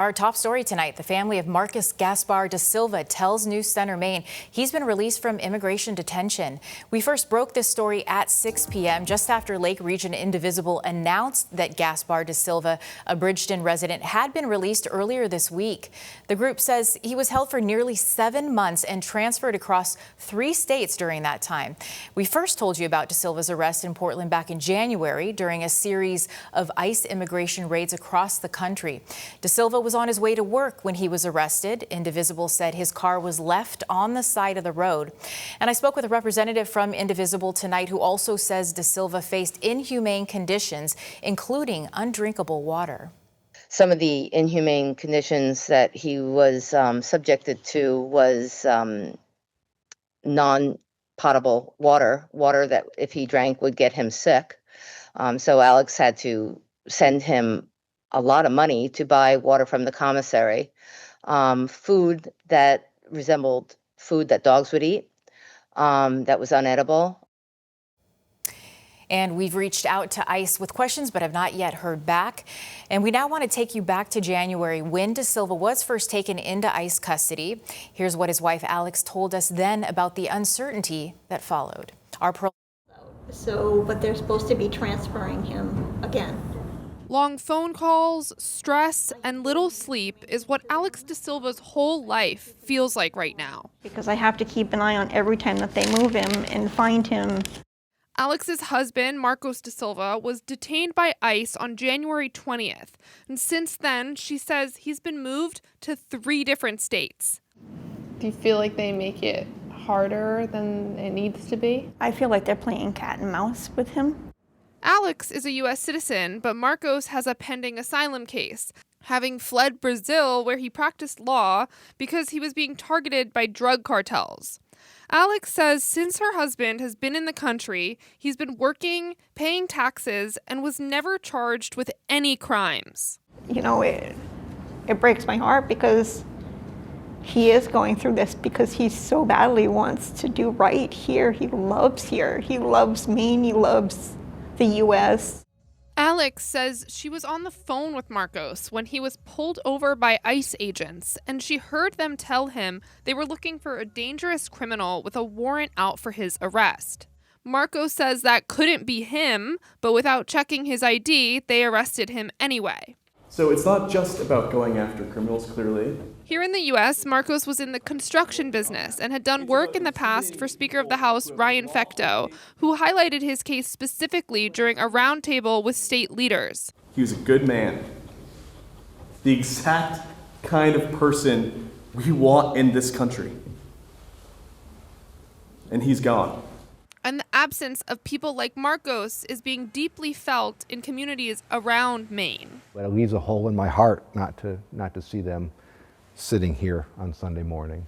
Our top story tonight, the family of Marcus Gaspar da Silva tells News Center Maine he's been released from immigration detention. We first broke this story at 6 p.m. just after Lake Region Indivisible announced that Gaspar da Silva, a Bridgton resident, had been released earlier this week. The group says he was held for nearly 7 months and transferred across 3 states during that time. We first told you about da Silva's arrest in Portland back in January during a series of ICE immigration raids across the country. Da Silva was on his way to work when he was arrested. Indivisible said his car was left on the side of the road. And I spoke with a representative from Indivisible tonight who also says da Silva faced inhumane conditions, including undrinkable water. Some of the inhumane conditions that he was subjected to was non-potable water that if he drank would get him sick. So Alex had to send him a lot of money to buy water from the commissary, food that resembled food that dogs would eat, that was unedible. And we've reached out to ICE with questions, but have not yet heard back. And we now want to take you back to January, when da Silva was first taken into ICE custody. Here's what his wife Alex told us then about the uncertainty that followed. But they're supposed to be transferring him again. Long phone calls, stress, and little sleep is what Alex da Silva's whole life feels like right now. Because I have to keep an eye on every time that they move him and find him. Alex's husband, Marcos da Silva, was detained by ICE on January 20th. And since then, she says he's been moved to 3 different states. Do you feel like they make it harder than it needs to be? I feel like they're playing cat and mouse with him. Alex is a U.S. citizen, but Marcos has a pending asylum case, having fled Brazil where he practiced law because he was being targeted by drug cartels. Alex says since her husband has been in the country, he's been working, paying taxes, and was never charged with any crimes. You know, it breaks my heart because he is going through this because he so badly wants to do right here. He loves Maine, he loves the U.S. Alex says she was on the phone with Marcos when he was pulled over by ICE agents, and she heard them tell him they were looking for a dangerous criminal with a warrant out for his arrest. Marcos says that couldn't be him, but without checking his ID, they arrested him anyway. So it's not just about going after criminals, clearly. Here in the U.S., Marcos was in the construction business and had done work in the past for Speaker of the House Ryan Fecteau, who highlighted his case specifically during a roundtable with state leaders. He was a good man. The exact kind of person we want in this country. And he's gone. And the absence of people like Marcos is being deeply felt in communities around Maine. But it leaves a hole in my heart not to see them sitting here on Sunday morning.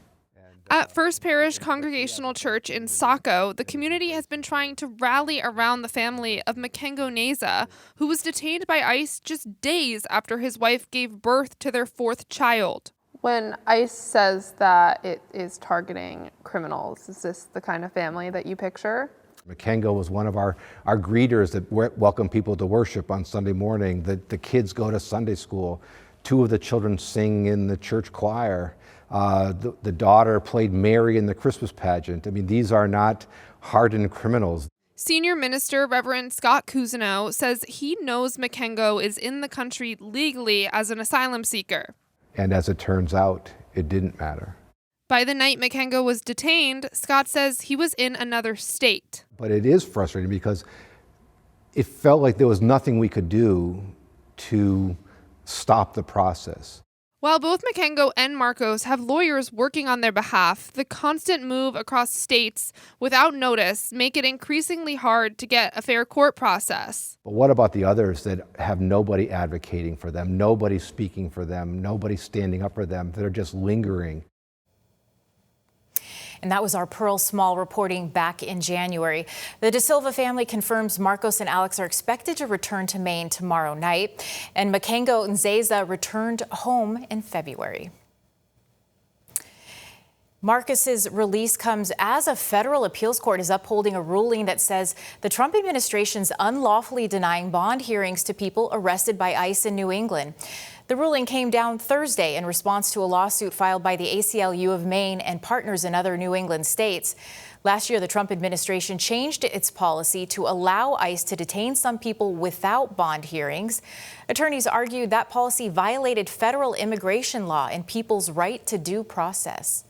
At First Parish Congregational Church in Saco, the community has been trying to rally around the family of Makengo Neza, who was detained by ICE just days after his wife gave birth to their 4th child. When ICE says that it is targeting criminals, is this the kind of family that you picture? Makengo was one of our greeters that welcome people to worship on Sunday morning. The kids go to Sunday school. 2 of the children sing in the church choir. The daughter played Mary in the Christmas pageant. I mean, these are not hardened criminals. Senior Minister Reverend Scott Cousineau says he knows Makengo is in the country legally as an asylum seeker. And as it turns out, it didn't matter. By the night Makengo was detained, Scott says he was in another state. But it is frustrating because it felt like there was nothing we could do to stop the process. While both Makengo and Marcos have lawyers working on their behalf, the constant move across states without notice make it increasingly hard to get a fair court process. But what about the others that have nobody advocating for them, nobody speaking for them, nobody standing up for them, that are just lingering? And that was our Pearl Small reporting back in January. The da Silva family confirms Marcos and Alex are expected to return to Maine tomorrow night, and Makengo Nzeza returned home in February. Marcus's release comes as a federal appeals court is upholding a ruling that says the Trump administration's unlawfully denying bond hearings to people arrested by ICE in New England. The ruling came down Thursday in response to a lawsuit filed by the ACLU of Maine and partners in other New England states. Last year, the Trump administration changed its policy to allow ICE to detain some people without bond hearings. Attorneys argued that policy violated federal immigration law and people's right to due process.